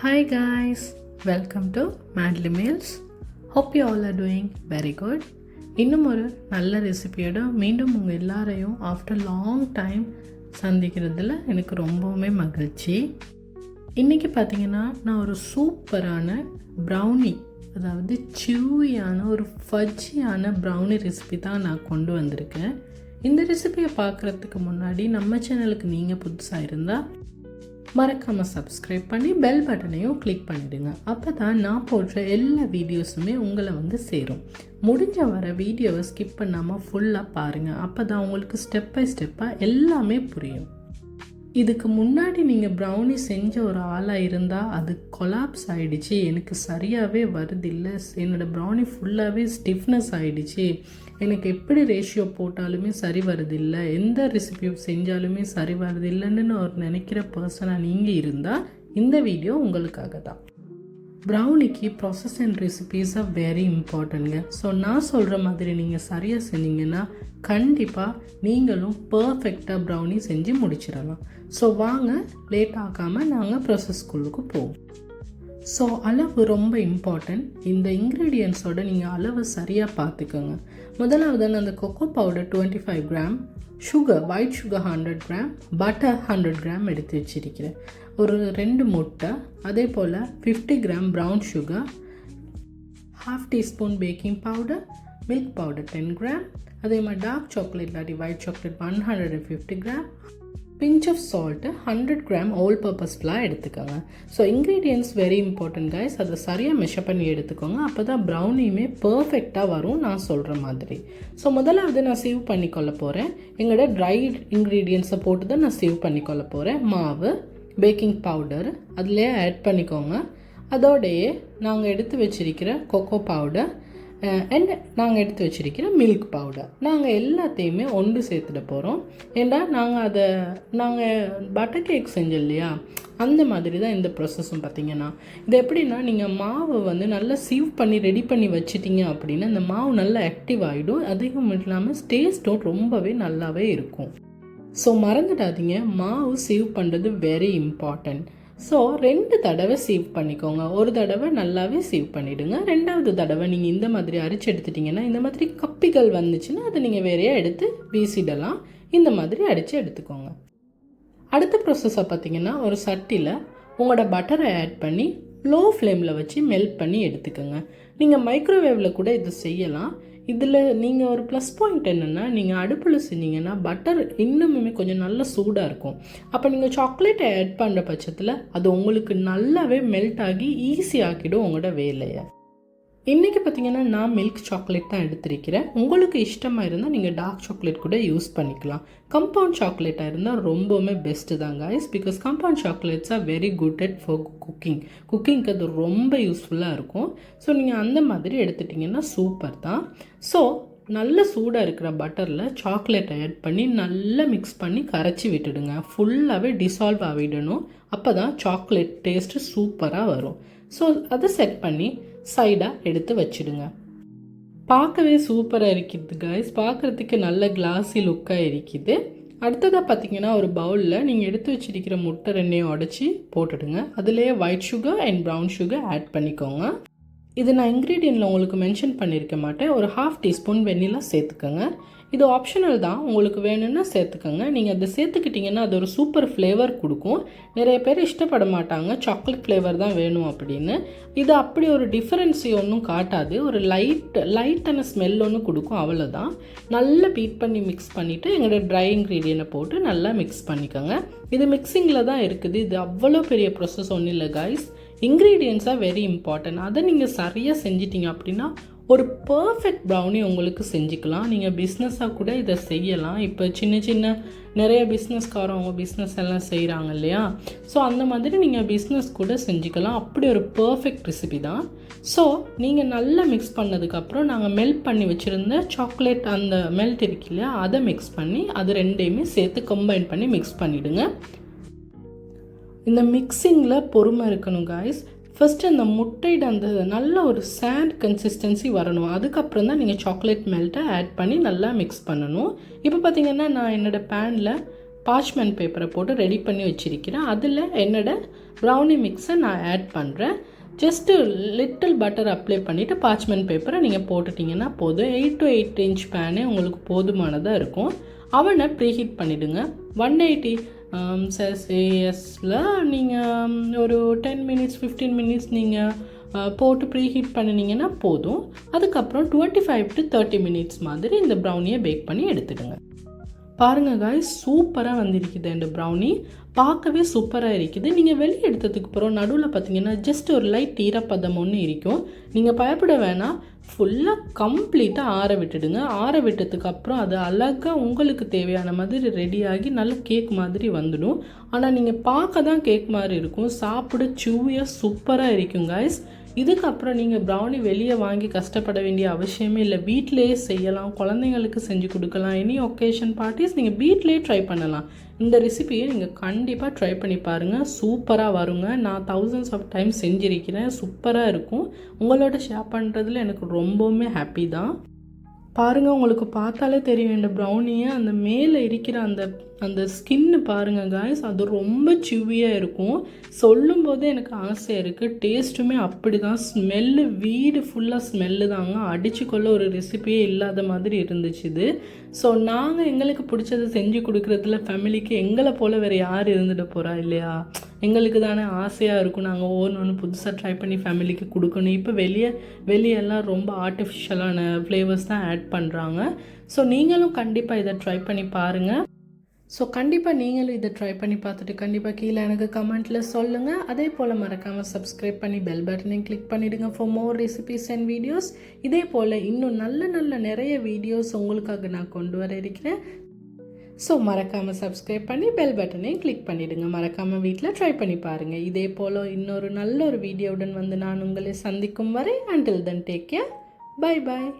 Hi guys, welcome to Madly Meals. Hope you all are doing very good. இன்னும் ஒரு நல்ல ரெசிபியோட மீண்டும் உங்கள் எல்லாரையும் ஆஃப்டர் லாங் டைம் சந்திக்கிறதுல எனக்கு ரொம்பவுமே மகிழ்ச்சி. இன்றைக்கி பார்த்திங்கன்னா நான் ஒரு சூப்பரான ப்ரௌனி, அதாவது சியூயான ஒரு ஃபஜ்ஜியான ப்ரௌனி ரெசிபி தான் நான் கொண்டு வந்திருக்கேன். இந்த ரெசிபியை பார்க்குறதுக்கு முன்னாடி நம்ம சேனலுக்கு நீங்கள் புதுசாக இருந்தால் மறக்காமல் சப்ஸ்கிரைப் பண்ணி பெல் பட்டனையும் கிளிக் பண்ணிவிடுங்க. அப்போ தான் நான் போடுற எல்லா வீடியோஸுமே உங்களை சேரும். முடிஞ்ச வர வீடியோவை ஸ்கிப் பண்ணாமல் ஃபுல்லாக பாருங்கள். அப்போ தான் உங்களுக்கு ஸ்டெப் பை ஸ்டெப்பாக எல்லாமே புரியும். இதுக்கு முன்னாடி நீங்கள் ப்ரௌனி செஞ்ச ஒரு ஆளாக இருந்தால் அது கொலாப்ஸ் ஆகிடுச்சு, எனக்கு சரியாகவே வருதில்லை, என்னோடய ப்ரௌனி ஃபுல்லாகவே ஸ்டிஃப்னஸ் ஆகிடுச்சு, எனக்கு எப்படி ரேஷியோ போட்டாலுமே சரி வருதில்லை, எந்த ரெசிபி செஞ்சாலுமே சரி வருதில்லைன்னு ஒரு நினைக்கிற பர்சனாக நீங்கள் இருந்தால் இந்த வீடியோ உங்களுக்காக தான். ப்ரௌனிக்கு process and recipes are very இம்பார்ட்டன்ட்ங்க. ஸோ நான் சொல்கிற மாதிரி நீங்கள் சரியாக செஞ்சீங்கன்னா கண்டிப்பாக நீங்களும் பர்ஃபெக்டாக ப்ரௌனி செஞ்சு முடிச்சிடலாம். ஸோ வாங்க லேட் ஆகாமல் நாங்கள் ப்ராசஸ்குள்ளுக்கு போவோம். ஸோ அளவு ரொம்ப இம்பார்ட்டன்ட். இந்த இன்க்ரீடியன்ஸோட நீங்கள் அளவு சரியாக பார்த்துக்கோங்க. முதலாவது நான் அந்த cocoa powder 25 gram, sugar white sugar 100 gram, butter 100 gram எடுத்து வச்சிருக்கிறேன். ஒரு 2 முட்டை, அதே போல் 50 gram brown sugar, ½ teaspoon baking powder, milk powder 10 gram, அதே மாதிரி டார்க் சாக்லேட் இல்லாட்டி white chocolate 150 gram, pinch of salt 100 gram all purpose flour எடுத்துக்கோங்க. So ingredients very important guys. அதை சரியாக மெஷர் பண்ணி எடுத்துக்கோங்க. அப்போ தான் ப்ரௌனியுமே பர்ஃபெக்டாக வரும் நான் சொல்கிற மாதிரி. ஸோ முதலாவது நான் சீவ் பண்ணிக்கொள்ள போகிறேன். எங்களோட ட்ரை இன்க்ரீடியன்ஸை போட்டு தான் நான் சீவ் பண்ணிக்கொள்ள போகிறேன். மாவு, பேக்கிங் பவுடர் அதிலே ஆட் பண்ணிக்கோங்க. அதோடையே நாங்கள் எடுத்து வச்சிருக்கிற கொக்கோ பவுடர் அண்ட் நாங்கள் எடுத்து வச்சிருக்கிற மில்க் பவுடர், நாங்கள் எல்லாத்தையுமே ஒன்று சேர்த்துட போகிறோம். ஏன்னா நாங்கள் பட்டர் கேக் செஞ்சோம் இல்லையா, அந்த மாதிரி தான் இந்த ப்ராசஸும் பார்த்திங்கன்னா. இது எப்படின்னா, நீங்கள் மாவை நல்லா சீவ் பண்ணி ரெடி பண்ணி வச்சிட்டிங்க அப்படின்னா அந்த மாவு நல்லா ஆக்டிவ் ஆகிடும். அதிகம் இல்லாமல் டேஸ்ட்டும் ரொம்பவே நல்லாவே இருக்கும். ஸோ மறந்துடாதீங்க, மாவு சீவ் பண்ணுறது வெரி இம்பார்ட்டன்ட். ஸோ 2 தடவை சீவ் பண்ணிக்கோங்க. ஒரு தடவை நல்லாவே சீவ் பண்ணிவிடுங்க. 2வது தடவை நீங்கள் இந்த மாதிரி அரிச்சு எடுத்துட்டிங்கன்னா, இந்த மாதிரி கப்பிகள் வந்துச்சுன்னா அதை நீங்கள் வேறையாக எடுத்து வீசிடலாம். இந்த மாதிரி அடித்து எடுத்துக்கோங்க. அடுத்த ப்ராசஸை பார்த்திங்கன்னா, ஒரு சட்டியில் உங்களோட பட்டரை ஆட் பண்ணி லோ ஃப்ளேமில் வச்சு மெல்ட் பண்ணி எடுத்துக்கோங்க. நீங்கள் மைக்ரோவேவில் கூட இது செய்யலாம். இதில் நீங்கள் ஒரு ப்ளஸ் பாயிண்ட் என்னென்னா, நீங்கள் அடுப்பில் செஞ்சீங்கன்னா பட்டர் இன்னுமே கொஞ்சம் நல்லா சூடாக இருக்கும். அப்போ நீங்கள் சாக்லேட்டை ஆட் பண்ணுற பட்சத்தில் அது உங்களுக்கு நல்லாவே மெல்ட் ஆகி ஈஸி ஆக்கிடும் உங்களோட வேலையை. இன்றைக்கி பார்த்திங்கன்னா நான் மில்க் சாக்லேட் தான் எடுத்திருக்கிறேன். உங்களுக்கு இஷ்டமாக இருந்தால் நீங்கள் டார்க் சாக்லேட் கூட யூஸ் பண்ணிக்கலாம். கம்பவுண்ட் சாக்லேட்டாக இருந்தால் ரொம்பவுமே பெஸ்ட்டு தான் guys. Because compound chocolates are very good at for குக்கிங்க்கு அது ரொம்ப யூஸ்ஃபுல்லாக இருக்கும். ஸோ நீங்கள் அந்த மாதிரி எடுத்துட்டிங்கன்னா சூப்பர் தான். ஸோ நல்ல சூடாக இருக்கிற பட்டரில் சாக்லேட்டை ஆட் பண்ணி நல்லா மிக்ஸ் பண்ணி கரைச்சி விட்டுடுங்க. ஃபுல்லாகவே டிசால்வ் ஆகிடணும். அப்போ தான் சாக்லேட் டேஸ்ட்டு சூப்பராக வரும். ஸோ அதை செட் பண்ணி சைடாக எடுத்து வச்சிடுங்க. பார்க்கவே சூப்பராக இருக்குது கைஸ். பார்க்குறதுக்கு நல்ல கிளாஸி லுக்காக இருக்குது. அடுத்ததாக பார்த்திங்கன்னா, ஒரு பவுலில் நீங்கள் எடுத்து வச்சிருக்கிற முட்டை 2ஐயும் உடச்சி போட்டுடுங்க. அதுலேயே white sugar and brown sugar add பண்ணிக்கோங்க. இது நான் இன்க்ரீடியண்ட்டில் உங்களுக்கு மென்ஷன் பண்ணியிருக்க மாட்டேன். ஒரு ½ டீஸ்பூன் வெண்ணிலா சேர்த்துக்கோங்க. இது ஆப்ஷனல் தான், உங்களுக்கு வேணும்னா சேர்த்துக்கோங்க. நீங்கள் அதை சேர்த்துக்கிட்டிங்கன்னா அது ஒரு சூப்பர் ஃப்ளேவர் கொடுக்கும். நிறைய பேர் இஷ்டப்பட மாட்டாங்க, சாக்லேட் ஃப்ளேவர் தான் வேணும் அப்படின்னு. இது அப்படி ஒரு டிஃப்ரென்ஸி ஒன்றும் காட்டாது. ஒரு லைட்டான ஸ்மெல் ஒன்று கொடுக்கும், அவ்வளோதான். நல்லா பீட் பண்ணி மிக்ஸ் பண்ணிவிட்டு எங்களோட ட்ரை இன்க்ரீடியண்ட்டை போட்டு நல்லா மிக்ஸ் பண்ணிக்கோங்க. இது மிக்சிங்கில் தான் இருக்குது. இது அவ்வளோ பெரிய ப்ராசஸ் ஒன்றும் இல்லை கைஸ். இன்க்ரீடியன்ட்ஸாக very important. அதை நீங்கள் சரியாக செஞ்சிட்டிங்க அப்படின்னா ஒரு பர்ஃபெக்ட் ப்ரௌனி உங்களுக்கு செஞ்சுக்கலாம். நீங்கள் பிஸ்னஸாக கூட இதை செய்யலாம். இப்போ சின்ன நிறைய பிஸ்னஸ்காரங்க அவங்க பிஸ்னஸ் எல்லாம் செய்கிறாங்க இல்லையா, ஸோ அந்த மாதிரி நீங்கள் பிஸ்னஸ் கூட செஞ்சுக்கலாம். அப்படி ஒரு பர்ஃபெக்ட் ரெசிபி தான். ஸோ நீங்கள் நல்லா மிக்ஸ் பண்ணதுக்கப்புறம் நாங்கள் மெல்ட் பண்ணி வச்சுருந்த சாக்லேட் அந்த மெல்ட் இருக்கு இல்லையா, அதை மிக்ஸ் பண்ணி அது 2ஐயுமே சேர்த்து கம்பைன் பண்ணி மிக்ஸ் பண்ணிவிடுங்க. இந்த மிக்சிங்கில் பொறுமை இருக்கணும் கைஸ். ஃபஸ்ட்டு அந்த முட்டையோட அந்த நல்ல ஒரு சாண்ட் கன்சிஸ்டன்சி வரணும். அதுக்கப்புறம் தான் நீங்கள் சாக்லேட் மெல்ட்டை ஆட் பண்ணி நல்லா மிக்ஸ் பண்ணணும். இப்போ பார்த்திங்கன்னா நான் என்னோடய பேனில் பார்ச்மெண்ட் பேப்பரை போட்டு ரெடி பண்ணி வச்சுருக்கிறேன். அதில் என்னோட ப்ரௌனி மிக்ஸை நான் ஆட் பண்ணுறேன். ஜஸ்ட்டு லிட்டில் பட்டர் அப்ளை பண்ணிவிட்டு பார்ச்மெண்ட் பேப்பரை நீங்கள் போட்டுட்டிங்கன்னா போதும். 8 to 8 inch பேனே உங்களுக்கு போதுமானதாக இருக்கும். அவனை ப்ரீஹீட் பண்ணிவிடுங்க. 180 செல்சியஸில் நீங்கள் ஒரு 10 minutes 15 minutes நீங்கள் போட்டு ப்ரீஹீட் பண்ணினீங்கன்னா போதும். அதுக்கப்புறம் 25 to 30 minutes மாதிரி இந்த ப்ரௌனியை பேக் பண்ணி எடுத்துடுங்க. பாருங்கள் காய்ஸ், சூப்பராக வந்திருக்குது இந்த ப்ரௌனி. பார்க்கவே சூப்பராக இருக்குது. நீங்கள் வெளியே எடுத்ததுக்கு அப்புறம் நடுவில் பார்த்தீங்கன்னா ஜஸ்ட் ஒரு லைட் ஈரப்பதம் ஒன்று இருக்கும். நீங்கள் பயப்பட வேணாம், ஃபுல்லாக கம்ப்ளீட்டாக ஆற விட்டுடுங்க. ஆற விட்டதுக்கப்புறம் அது அழகாக உங்களுக்கு தேவையான மாதிரி ரெடியாகி நல்ல கேக் மாதிரி வந்துடும். ஆனால் நீங்கள் பார்க்க தான் கேக் மாதிரி இருக்கும், சாப்பிட சூவியாக சூப்பராக இருக்கும் காய்ஸ். இதுக்கப்புறம் நீங்கள் ப்ரௌனி வெளியே வாங்கி கஷ்டப்பட வேண்டிய அவசியமே இல்லை. வீட்டிலேயே செய்யலாம், குழந்தைங்களுக்கு செஞ்சு கொடுக்கலாம். எனி ஒகேஷன் பார்ட்டிஸ் நீங்கள் வீட்டிலேயே ட்ரை பண்ணலாம். இந்த ரெசிபியை நீங்கள் கண்டிப்பாக ட்ரை பண்ணி பாருங்கள், சூப்பராக வருங்க. நான் thousands of times செஞ்சுருக்கிறேன், சூப்பராக இருக்கும். உங்களோட ஷேர் பண்ணுறதுல எனக்கு ரொம்பவுமே ஹாப்பி தான். பாருங்கள், உங்களுக்கு பார்த்தாலே தெரியும் இந்த ப்ரௌனியை அந்த மேலே இருக்கிற அந்த ஸ்கின்னு பாருங்கள் காய்ஸ், அது ரொம்ப சிவியாக இருக்கும். சொல்லும் போதே எனக்கு ஆசையாக இருக்குது. டேஸ்ட்டுமே அப்படி தான். ஸ்மெல்லு வீடு ஃபுல்லாக ஸ்மெல்லு தாங்க. அடிச்சுக்கொள்ள ஒரு ரெசிபியே இல்லாத மாதிரி இருந்துச்சு இது. ஸோ நாங்கள் எங்களுக்கு பிடிச்சதை செஞ்சு கொடுக்குறதுல ஃபேமிலிக்கு எங்களை போல் வேறு யார் இருந்துட்டு போகிறா இல்லையா? எங்களுக்கு தானே ஆசையாக இருக்கும் நாங்கள் ஒன்று புதுசாக ட்ரை பண்ணி ஃபேமிலிக்கு கொடுக்கணும். இப்போ வெளியெல்லாம் ரொம்ப ஆர்டிஃபிஷியலான ஃப்ளேவர்ஸ் தான் ஆட் பண்ணுறாங்க. ஸோ நீங்களும் கண்டிப்பாக இதை ட்ரை பண்ணி பாருங்கள். ஸோ கண்டிப்பாக நீங்களும் இதை ட்ரை பண்ணி பார்த்துட்டு கண்டிப்பாக கீழே எனக்கு கமெண்ட்டில் சொல்லுங்கள். அதே போல் மறக்காமல் சப்ஸ்கிரைப் பண்ணி பெல் பட்டனையும் கிளிக் பண்ணிவிடுங்க for more recipes and videos. இதே போல் இன்னும் நல்ல நிறைய வீடியோஸ் உங்களுக்காக நான் கொண்டு வர இருக்கிறேன். ஸோ மறக்காமல் சப்ஸ்கிரைப் பண்ணி பெல் பட்டனையும் கிளிக் பண்ணிவிடுங்க. மறக்காமல் வீட்டில் ட்ரை பண்ணி பாருங்கள். இதே போல் இன்னொரு நல்ல ஒரு வீடியோவுடன் வந்து நான் உங்களை சந்திக்கும் வரை until then take care. Bye bye.